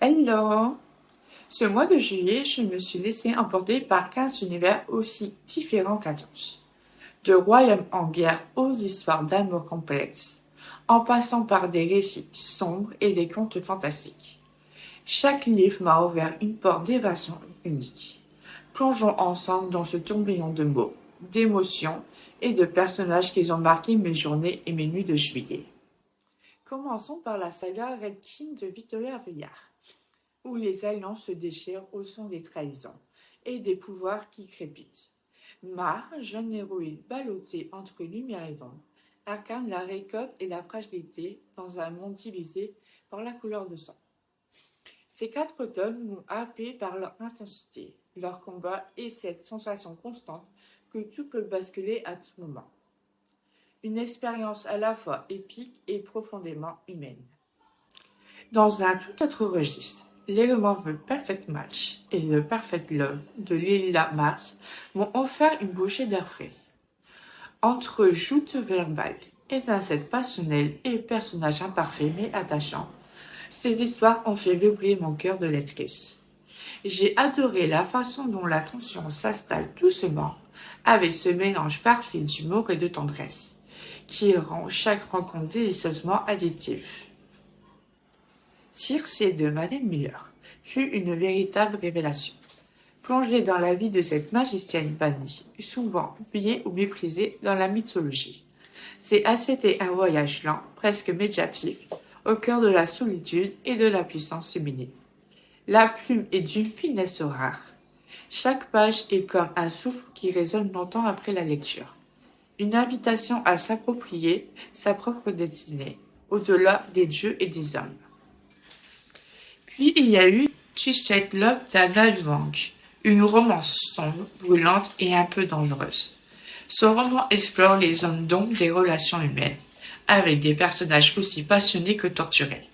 Hello! Ce mois de juillet, je me suis laissé emporter par 15 univers aussi différents qu'Atos. De royaumes en guerre aux histoires d'amour complexes, en passant par des récits sombres et des contes fantastiques. Chaque livre m'a ouvert une porte d'évasion unique. Plongeons ensemble dans ce tourbillon de mots, d'émotions et de personnages qui ont marqué mes journées et mes nuits de juillet. Commençons par la saga Red King de Victoria Aveyard, où les alliances se déchirent au son des trahisons et des pouvoirs qui crépitent. Mar, jeune héroïne ballottée entre lumière et ombre, incarne la récolte et la fragilité dans un monde divisé par la couleur de sang. Ces 4 tomes m'ont happé par leur intensité, leur combat et cette sensation constante que tout peut basculer à tout moment. Une expérience à la fois épique et profondément humaine. Dans un tout autre registre, l'élément The Perfect Match et The Perfect Love de Lila Mars m'ont offert une bouchée d'air frais. Entre joutes verbales, étincelles passionnelles et personnages imparfaits mais attachants, ces histoires ont fait vibrer mon cœur de lectrice. J'ai adoré la façon dont la tension s'installe doucement, avec ce mélange parfait d'humour et de tendresse, qui rend chaque rencontre délicieusement additive. Circé de Madeleine Miller fut une véritable révélation. Plongée dans la vie de cette magicienne bannie, souvent oubliée ou méprisée dans la mythologie. C'était un voyage lent, presque médiatique, au cœur de la solitude et de la puissance féminine. La plume est d'une finesse rare. Chaque page est comme un souffle qui résonne longtemps après la lecture. Une invitation à s'approprier sa propre destinée, au-delà des dieux et des hommes. Puis il y a eu Twisted Love d'Anna Wang, une romance sombre, brûlante et un peu dangereuse. Ce roman explore les zones d'ombre des relations humaines, avec des personnages aussi passionnés que torturés.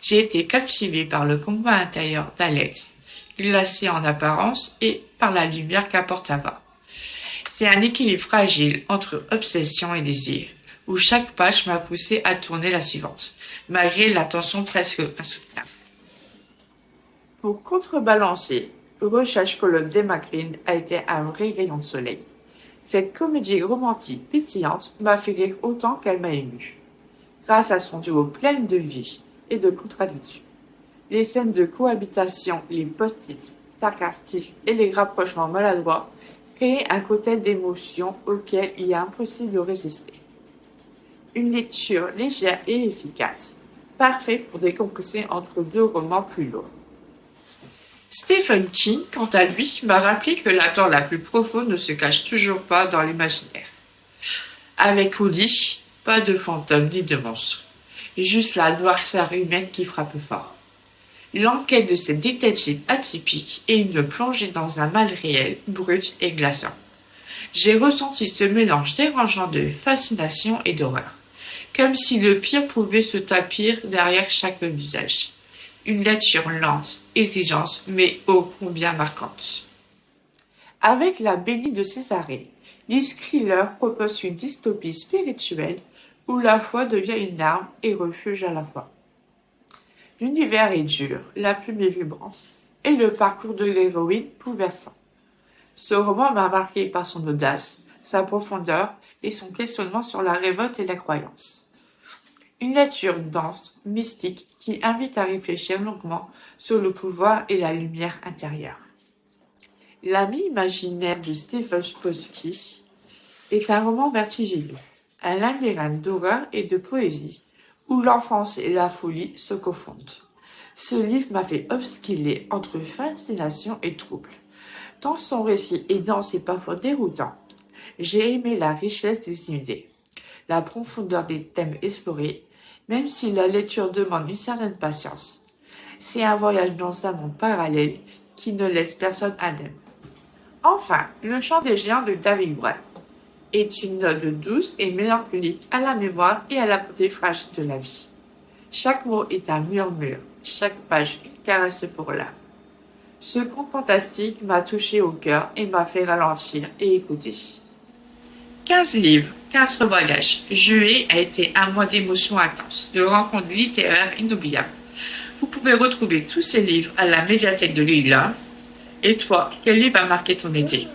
J'ai été captivée par le combat intérieur d'Alex, glacé en apparence, et par la lumière qu'apporte Ava. C'est un équilibre fragile entre obsession et désir, où chaque page m'a poussé à tourner la suivante, malgré la tension presque insoutenable. Pour contrebalancer, Recherche colonne d'Emma Green a été un vrai rayon de soleil. Cette comédie romantique pétillante m'a fait rire autant qu'elle m'a émue, grâce à son duo plein de vie et de contradictions. Les scènes de cohabitation, les post-its sarcastiques et les rapprochements maladroits créent un cocktail d'émotions auquel il est impossible de résister. Une lecture légère et efficace, parfaite pour décompresser entre 2 romans plus lourds. Stephen King, quant à lui, m'a rappelé que la peur la plus profonde ne se cache toujours pas dans l'imaginaire. Avec Woody, pas de fantômes ni de monstres, juste la noirceur humaine qui frappe fort. L'enquête de cette détective atypique est une plongée dans un mal réel, brut et glaçant. J'ai ressenti ce mélange dérangeant de fascination et d'horreur, comme si le pire pouvait se tapir derrière chaque visage. Une lecture lente, exigeante, mais ô combien marquante. Avec La Bénie de Césarée, Liz Kriller propose une dystopie spirituelle où la foi devient une arme et refuge à la fois. L'univers est dur, la plume est vibrante, et le parcours de l'héroïne bouleversant. Ce roman m'a marqué par son audace, sa profondeur et son questionnement sur la révolte et la croyance. Une lecture dense, mystique, qui invite à réfléchir longuement sur le pouvoir et la lumière intérieure. L'ami imaginaire de Stephen Chbosky est un roman vertigineux, un labyrinthe d'horreur et de poésie, où l'enfance et la folie se confondent. Ce livre m'a fait osciller entre fascination et trouble. Tant son récit est dense et parfois déroutant, j'ai aimé la richesse des idées, la profondeur des thèmes explorés, même si la lecture demande une certaine patience. C'est un voyage dans un monde parallèle qui ne laisse personne indemne. Enfin, Le Chant des géants de David Brin est une ode douce et mélancolique à la mémoire et à la beauté fragile de la vie. Chaque mot est un murmure, chaque page une caresse pour l'âme. Ce conte fantastique m'a touché au cœur et m'a fait ralentir et écouter. 15 livres, 15 voyages. Juillet a été un mois d'émotions intenses, de rencontres littéraires inoubliables. Vous pouvez retrouver tous ces livres à la médiathèque de Lila. Et toi, quel livre a marqué ton été?